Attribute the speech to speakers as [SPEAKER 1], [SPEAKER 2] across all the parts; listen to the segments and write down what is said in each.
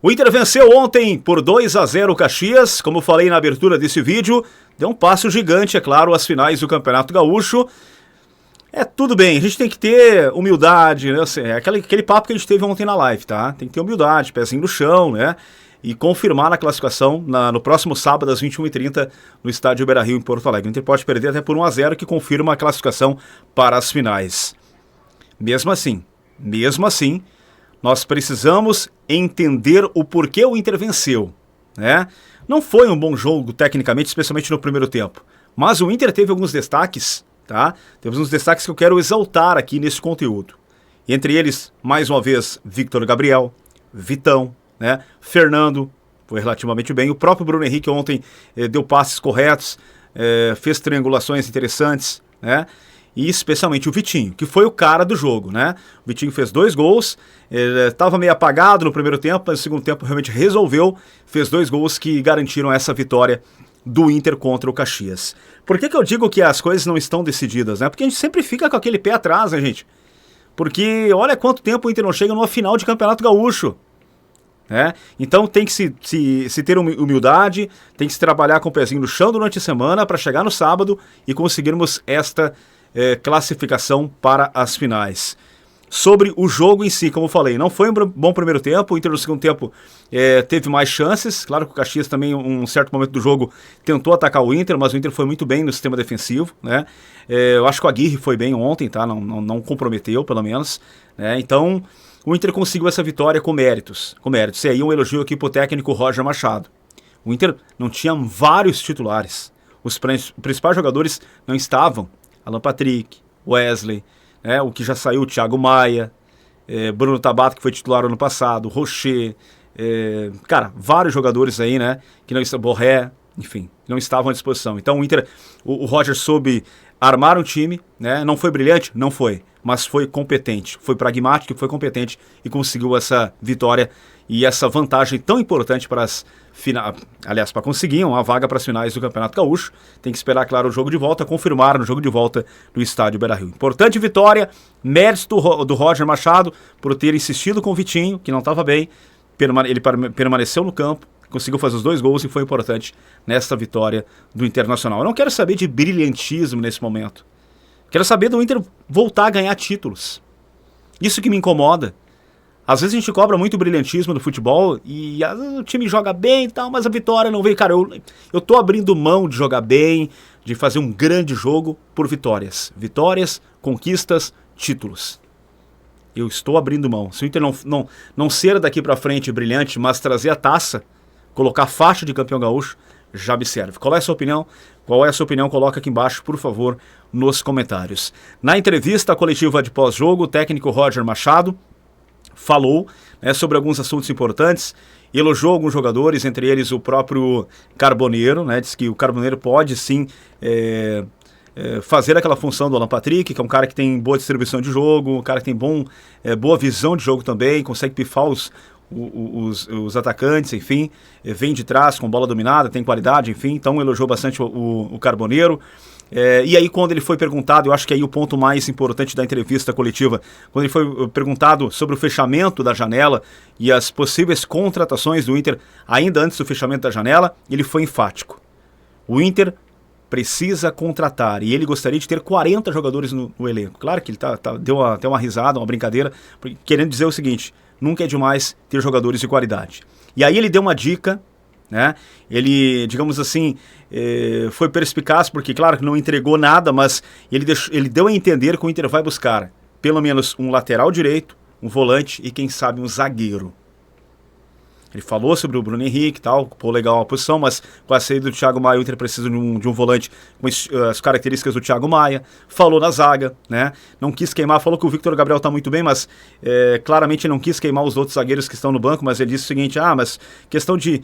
[SPEAKER 1] O Inter venceu ontem por 2-0 o Caxias, como falei na abertura desse vídeo, deu um passo gigante, é claro, às finais do Campeonato Gaúcho. Tudo bem, a gente tem que ter humildade, né? É aquele papo que a gente teve ontem na live, tá? Tem que ter humildade, pezinho no chão, né? E confirmar na classificação no próximo sábado às 21h30 no estádio Beira-Rio em Porto Alegre. O Inter pode perder até por 1-0, que confirma a classificação para as finais. Mesmo assim, nós precisamos entender o porquê o Inter venceu, né? Não foi um bom jogo tecnicamente, especialmente no primeiro tempo, mas o Inter teve alguns destaques, tá? Teve uns destaques que eu quero exaltar aqui nesse conteúdo. Entre eles, mais uma vez, Victor Gabriel, Vitão, né? Fernando foi relativamente bem, o próprio Bruno Henrique ontem deu passes corretos, fez triangulações interessantes, né? E especialmente o Vitinho, que foi o cara do jogo, né? O Vitinho fez 2 gols, estava meio apagado no primeiro tempo, mas no segundo tempo realmente resolveu, fez 2 gols que garantiram essa vitória do Inter contra o Caxias. Por que eu digo que as coisas não estão decididas, né? Porque a gente sempre fica com aquele pé atrás, né, gente? Porque olha quanto tempo o Inter não chega numa final de Campeonato Gaúcho. Então tem que se ter humildade, tem que se trabalhar com o pezinho no chão durante a semana para chegar no sábado e conseguirmos esta classificação para as finais. Sobre o jogo em si, como eu falei, não foi um bom primeiro tempo, o Inter no segundo tempo teve mais chances, claro que o Caxias também em um certo momento do jogo tentou atacar o Inter, mas o Inter foi muito bem no sistema defensivo, né? Eu acho que o Aguirre foi bem ontem, tá? Não comprometeu, pelo menos, né? Então o Inter conseguiu essa vitória com méritos. E aí um elogio aqui pro técnico Roger Machado. O Inter não tinha vários titulares. Os principais jogadores não estavam. Alan Patrick, Wesley, né, o que já saiu, o Thiago Maia, Bruno Tabata, que foi titular ano passado, Rocher, vários jogadores aí, né, que não estavam, Borré, enfim, não estavam à disposição. Então o Inter, o Roger soube armar um time, né, não foi brilhante? Não foi, mas foi competente, foi pragmático, foi competente e conseguiu essa vitória e essa vantagem tão importante para as finais, aliás, para conseguir uma vaga para as finais do Campeonato Gaúcho. Tem que esperar, claro, o jogo de volta, confirmar no jogo de volta do estádio Beira-Rio. Importante vitória, mérito do Roger Machado por ter insistido com o Vitinho, que não estava bem, ele permaneceu no campo, conseguiu fazer os 2 gols e foi importante nesta vitória do Internacional. Eu não quero saber de brilhantismo nesse momento. Quero saber do Inter voltar a ganhar títulos. Isso que me incomoda. Às vezes a gente cobra muito brilhantismo no futebol e o time joga bem e tal, mas a vitória não veio. Cara, eu tô abrindo mão de jogar bem, de fazer um grande jogo por vitórias. Vitórias, conquistas, títulos. Eu estou abrindo mão. Se o Inter não ser daqui pra frente brilhante, mas trazer a taça, colocar a faixa de campeão gaúcho, já me serve. Qual é a sua opinião? Qual é a sua opinião? Coloca aqui embaixo, por favor, nos comentários. Na entrevista coletiva de pós-jogo, o técnico Roger Machado falou, né, sobre alguns assuntos importantes, elogiou alguns jogadores, entre eles o próprio Carboneiro, né, diz que o Carboneiro pode sim fazer aquela função do Alan Patrick, que é um cara que tem boa distribuição de jogo, um cara que tem boa visão de jogo também, consegue pifar os atacantes, enfim, vem de trás com bola dominada, tem qualidade, enfim, então elogiou bastante o Carboneiro. E aí quando ele foi perguntado, eu acho que aí o ponto mais importante da entrevista coletiva, quando ele foi perguntado sobre o fechamento da janela e as possíveis contratações do Inter ainda antes do fechamento da janela, ele foi enfático. O Inter precisa contratar e ele gostaria de ter 40 jogadores no elenco. Claro que ele deu até uma risada, uma brincadeira, querendo dizer o seguinte: nunca é demais ter jogadores de qualidade. E aí ele deu uma dica, né? Ele, digamos assim, foi perspicaz, porque claro que não entregou nada, mas ele deu a entender que o Inter vai buscar pelo menos um lateral direito, um volante e quem sabe um zagueiro. Ele falou sobre o Bruno Henrique e tal, pô, legal a posição, mas com a saída do Thiago Maia, o Inter precisa de um volante com as características do Thiago Maia. Falou na zaga, né? Não quis queimar, falou que o Victor Gabriel tá muito bem, mas claramente ele não quis queimar os outros zagueiros que estão no banco, mas ele disse o seguinte: mas questão de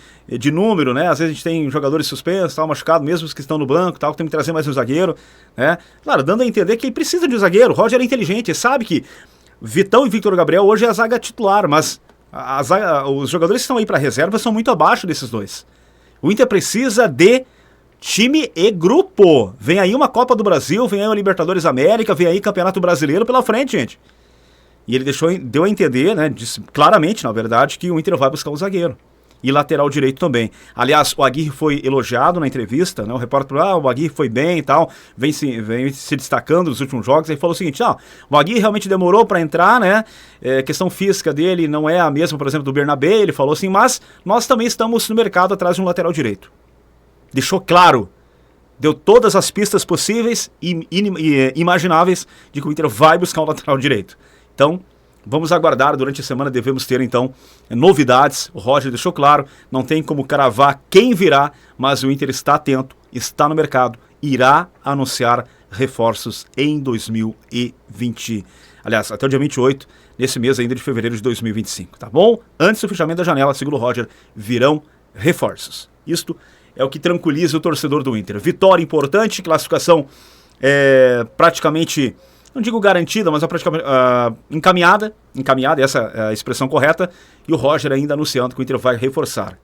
[SPEAKER 1] número, né? Às vezes a gente tem jogadores suspensos, tal, machucados, mesmo os que estão no banco, tal, tem que trazer mais um zagueiro, né? Claro, dando a entender que ele precisa de um zagueiro. O Roger é inteligente, ele sabe que Vitão e Victor Gabriel hoje é a zaga titular, mas os jogadores que estão aí para reserva são muito abaixo desses dois. O Inter precisa de time e grupo. Vem aí uma Copa do Brasil, vem aí uma Libertadores América, vem aí Campeonato Brasileiro pela frente, gente. E ele deu a entender, né, disse claramente, na verdade, que o Inter vai buscar um zagueiro. E lateral direito também. Aliás, o Aguirre foi elogiado na entrevista, né? O repórter falou, o Aguirre foi bem e tal, vem se destacando nos últimos jogos. Aí falou o seguinte, o Aguirre realmente demorou para entrar, né? Questão física dele não é a mesma, por exemplo, do Bernabé, ele falou assim, mas nós também estamos no mercado atrás de um lateral direito. Deixou claro, deu todas as pistas possíveis e imagináveis de que o Inter vai buscar um lateral direito. Então, vamos aguardar, durante a semana devemos ter então novidades. O Roger deixou claro, não tem como cravar quem virá, mas o Inter está atento, está no mercado, irá anunciar reforços em 2020. Aliás, até o dia 28, nesse mês ainda de fevereiro de 2025, tá bom? Antes do fechamento da janela, segundo o Roger, virão reforços. Isto é o que tranquiliza o torcedor do Inter. Vitória importante, classificação praticamente, não digo garantida, mas praticamente encaminhada, essa é a expressão correta, e o Roger ainda anunciando que o Inter vai reforçar